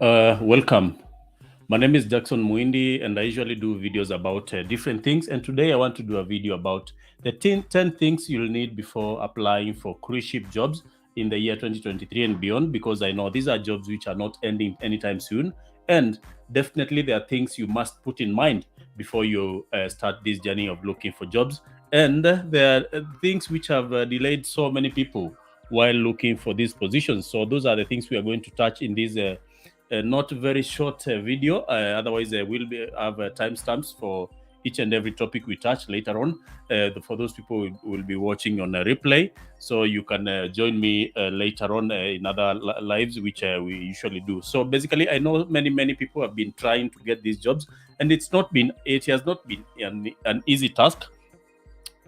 Welcome. My name is Jackson Muindi, and I usually do videos about different things. And today I want to do a video about the 10 things you'll need before applying for cruise ship jobs in the year 2023 and beyond, because I know these are jobs which are not ending anytime soon. And definitely, there are things you must put in mind before you start this journey of looking for jobs. And there are things which have delayed so many people while looking for these positions. So, those are the things we are going to touch in this. Not very short video. Otherwise, we'll have timestamps for each and every topic we touch later on. For those people who will be watching on a replay, so you can join me later on in other lives, which we usually do. So basically, I know many people have been trying to get these jobs, and it has not been an easy task.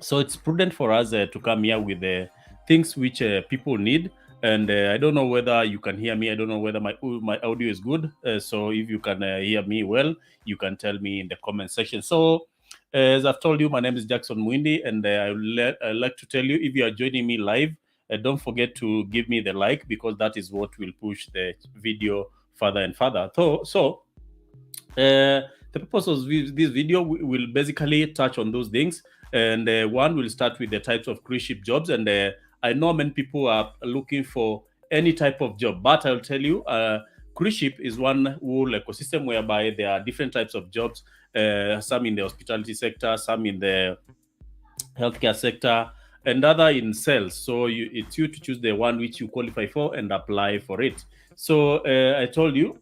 So it's prudent for us to come here with the things which people need. And I don't know whether you can hear me. I don't know whether my audio is good. So if you can hear me well, you can tell me in the comment section. So as I've told you, my name is Jackson Mwindi, and I'd like to tell you, if you are joining me live, don't forget to give me the like, because that is what will push the video further and further. The purpose of this video will basically touch on those things. And one will start with the types of cruise ship jobs. And I know many people are looking for any type of job, but I'll tell you, cruise ship is one whole ecosystem whereby there are different types of jobs, some in the hospitality sector, some in the healthcare sector, and other in sales. So it's you to choose the one which you qualify for and apply for it. So I told you,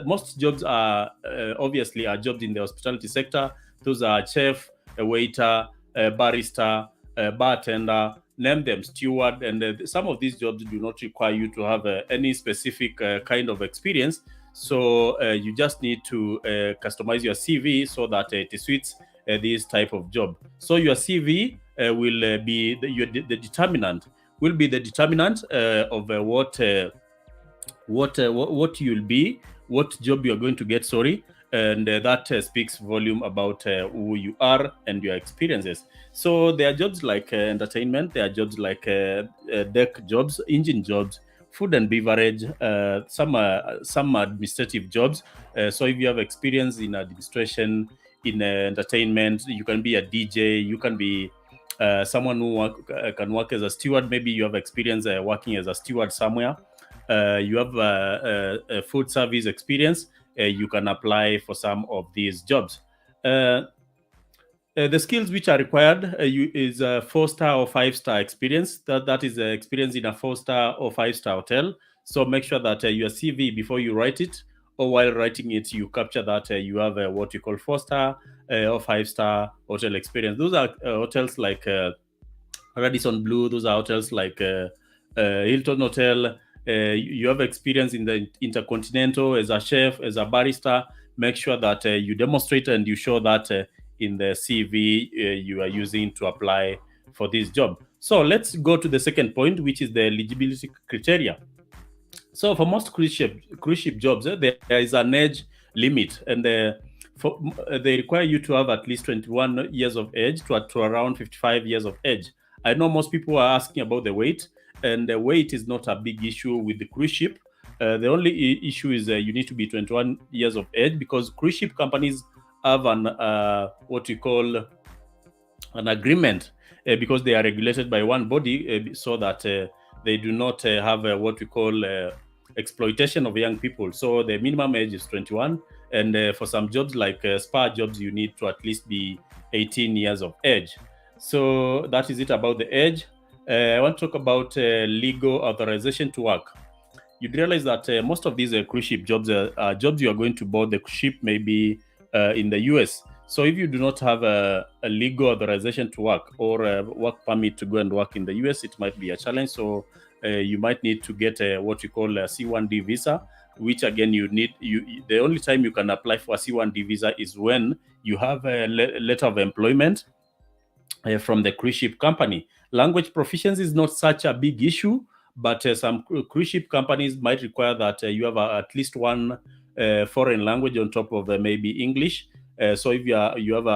most jobs are obviously are jobs in the hospitality sector. Those are chef, a waiter, a barista, a bartender, name them, steward. And some of these jobs do not require you to have any specific kind of experience. So you just need to customize your CV so that it suits this type of job. So your CV will be the determinant. Will be the determinant of what you'll be, what job you are going to get. Sorry, and that speaks volume about who you are and your experiences. So there are jobs like entertainment. There are jobs like deck jobs, engine jobs, food and beverage, some administrative jobs. So if you have experience in administration, in entertainment, you can be a DJ, you can be someone who can work as a steward. Maybe you have experience working as a steward somewhere. You have a food service experience. You can apply for some of these jobs. The skills which are required is a 4-star or 5-star experience. That is experience in a 4-star or 5-star hotel. So make sure that your CV, before you write it, or while writing it, you capture that you have what you call 4-star or 5-star hotel experience. Those are hotels like Radisson Blu. Those are hotels like Hilton Hotel. You have experience in the Intercontinental as a chef, as a barista. Make sure that you demonstrate and you show that in the CV you are using to apply for this job. So let's go to the second point, which is the eligibility criteria. So for most cruise ship jobs, there is an age limit, and they require you to have at least 21 years of age to around 55 years of age. I know most people are asking about the weight, and the weight is not a big issue with the cruise ship. The only issue is you need to be 21 years of age, because cruise ship companies have an what we call an agreement, because they are regulated by one body, so that they do not have what we call exploitation of young people. So the minimum age is 21, and for some jobs like spa jobs, you need to at least be 18 years of age. So that is it about the age. I want to talk about legal authorization to work. You'd realize that most of these cruise ship jobs are jobs you are going to board the ship, maybe in the US. So if you do not have a legal authorization to work, or a work permit to go and work in the US, it might be a challenge. So you might need to get what you call a C1D visa, which again the only time you can apply for a C1D visa is when you have a letter of employment from the cruise ship company. Language proficiency is not such a big issue, but some cruise ship companies might require that you have at least one foreign language on top of maybe English. So if you have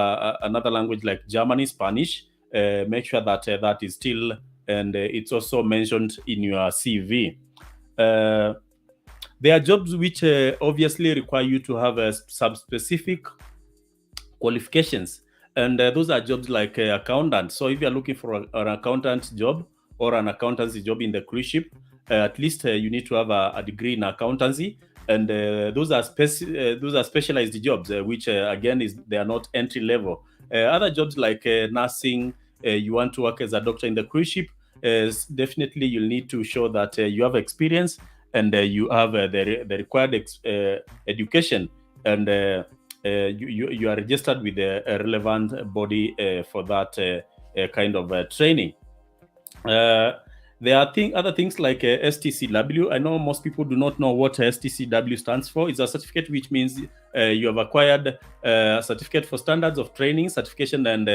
another language like German, Spanish, make sure that that is still, and it's also mentioned in your CV. There are jobs which obviously require you to have some specific qualifications, and those are jobs like accountant. So if you're looking for an accountant job or an accountancy job in the cruise ship, at least you need to have a degree in accountancy, and those are specialized jobs, which again they are not entry level. Other jobs like nursing, you want to work as a doctor in the cruise ship, definitely you'll need to show that you have experience, and you have the required education, and you are registered with a relevant body for that kind of training. There are other things like STCW. I know most people do not know what STCW stands for. It's a certificate which means you have acquired a certificate for standards of training, certification, and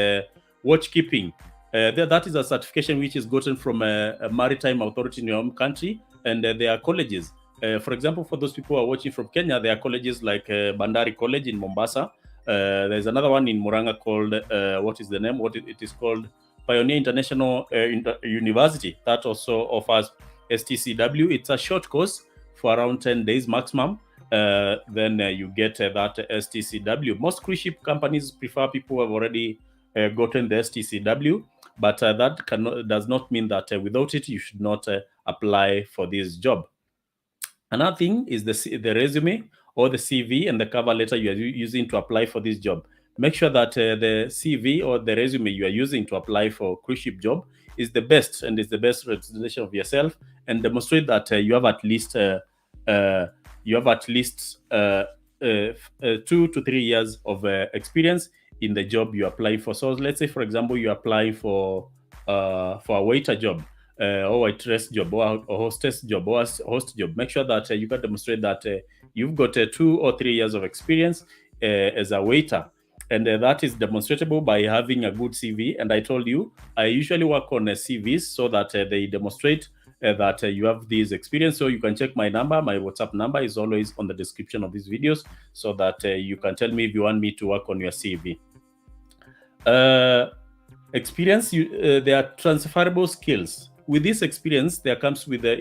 watchkeeping. That is a certification which is gotten from a maritime authority in your home country, and there are colleges. For example, for those people who are watching from Kenya, there are colleges like Bandari College in Mombasa. There's another one in Muranga called, what is the name? It is called Pioneer International University. That also offers STCW. It's a short course for around 10 days maximum. Then you get that STCW. Most cruise ship companies prefer people who have already gotten the STCW, but that does not mean that without it, you should not apply for this job. Another thing is the resume or the CV and the cover letter you are using to apply for this job. Make sure that the CV or the resume you are using to apply for cruise ship job is the best and is the best representation of yourself, and demonstrate that you have at least 2 to 3 years of experience in the job you apply for. So let's say, for example, you apply for a waiter job, or waitress job, or a hostess job, or a host job. Make sure that you can demonstrate that you've got 2 or 3 years of experience as a waiter, and that is demonstrable by having a good CV. And I told you, I usually work on CVs so that they demonstrate that you have this experience. So you can check my number. My WhatsApp number is always on the description of these videos, so that you can tell me if you want me to work on your CV. Experience, there are transferable skills. With this experience, it comes with the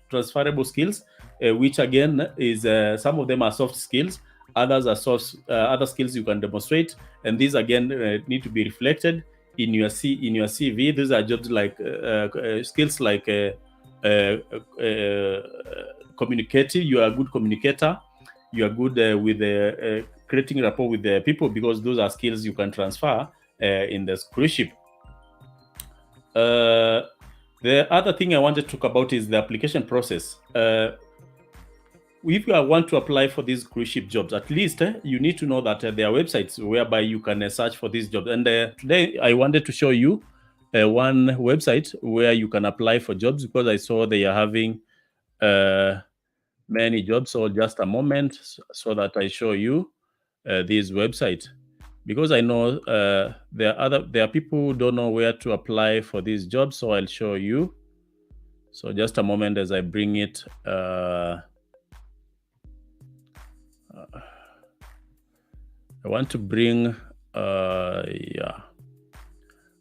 transferable skills, which again is some of them are soft skills, others are other skills you can demonstrate, and these again need to be reflected in your CV. These are jobs like skills like communicating. You are a good communicator. You are good with creating rapport with the people, because those are skills you can transfer in the cruise ship. The other thing I want to talk about is the application process. If you want to apply for these cruise ship jobs, at least you need to know that there are websites whereby you can search for these jobs. And today I wanted to show you one website where you can apply for jobs, because I saw they are having many jobs. So just a moment, so that I show you this website, because I know there are people who don't know where to apply for these jobs. So I'll show you. So just a moment as I bring it. I want to bring, I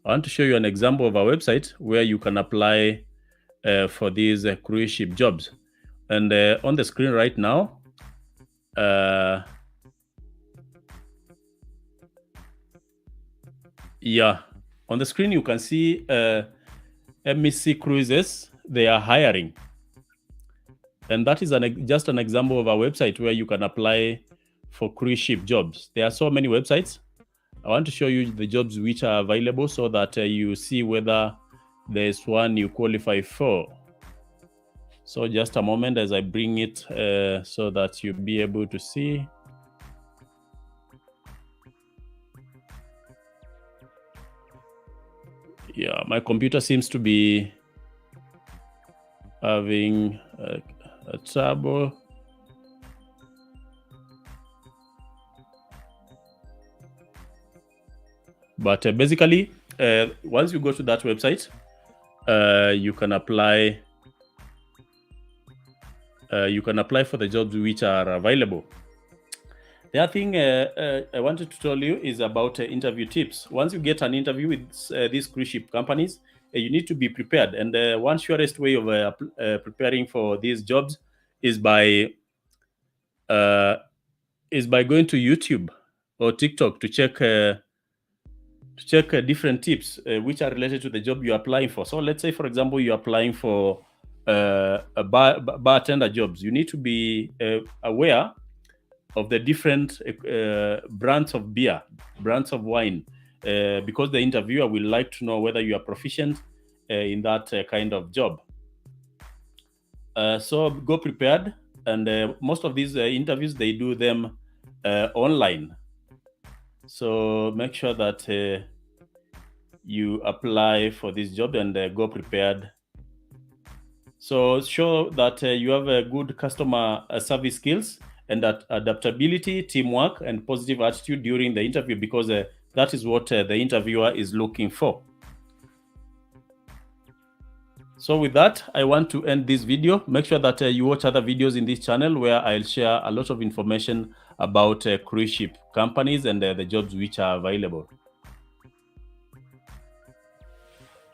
want to show you an example of a website where you can apply for these cruise ship jobs. And on the screen right now, on the screen you can see MSC Cruises, they are hiring. And that is just an example of a website where you can apply for cruise ship jobs. There are so many websites. I want to show you the jobs which are available, so that you see whether there's one you qualify for. So just a moment as I bring it so that you'll be able to see. Yeah, my computer seems to be having a trouble. But basically, once you go to that website, you can apply. You can apply for the jobs which are available. The other thing I wanted to tell you is about interview tips. Once you get an interview with these cruise ship companies, you need to be prepared. And one surest way of preparing for these jobs is by going to YouTube or TikTok to check different tips which are related to the job you're applying for. So let's say, for example, you're applying for a bartender jobs. You need to be aware of the different brands of beer, brands of wine, because the interviewer will like to know whether you are proficient in that kind of job. So go prepared, and most of these interviews, they do them online. So make sure that you apply for this job and go prepared. So show that you have a good customer service skills and that adaptability, teamwork, and positive attitude during the interview, because that is what the interviewer is looking for. So with that, I want to end this video. Make sure that you watch other videos in this channel where I'll share a lot of information about cruise ship companies and the jobs which are available.